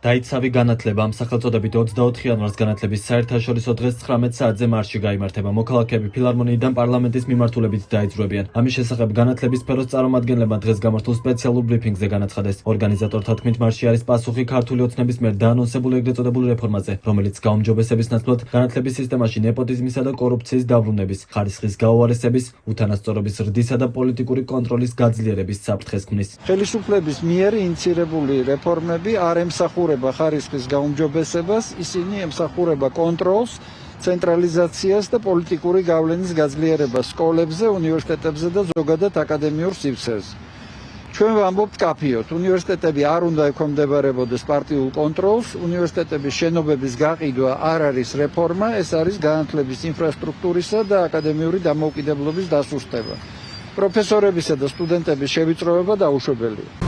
დაიცავი განათლება ამ სახელწოდებით 24 იანვარს განათლების საერთაშორისო დღეს 19 საათზე მარში გაიმართება. მოქალაქეები ფილარმონიიდან პარლამენტის მიმართულებით დაიძრუებიან. ამის შესახებ განათლების სფეროს წარმომადგენლებმა დღეს გამართულ სპეციალურ ბრიფინგზე განაცხადეს. ორგანიზატორთა თქმით, მარში არის პასუხი ქართული ოცნების მიერ დაანონსებული ეგრეთ წოდებული რეფორმაზე, რომელიც გაუმჯობესების ნაცვლად განათლების სისტემაში ნეპოტიზმისა და კორუფციის დავრუნების, ხარისხის გაუარესების, უთანასწორობის ზრდისა და პოლიტიკური კონტროლის გაძლიერების საფრთხეს ქმნის. ხელისუფლების მიერ ინიცირებული რეფორმები არ ემსახურება ხარისხის გაუმჯობესებას, ისინი ემსახურება კონტროლს, ცენტრალიზაციას და პოლიტიკური გავლენის გაძლიერებას სკოლებზე, უნივერსიტეტებზე და ზოგადად აკადემიურ სივრცეზე. ჩვენ ვამბობთ კაფიოთ, უნივერსიტეტები არ უნდა ექვემდებარებოდეს პარტიულ კონტროლს, უნივერსიტეტების შენობების გაყიდვა არ არის რეფორმა, ეს არის განათლების ინფრასტრუქტურისა და აკადემიური დამოუკიდებლობის დასუსტება. პროფესორებისა და სტუდენტების შევიწროება დაუშვებელია.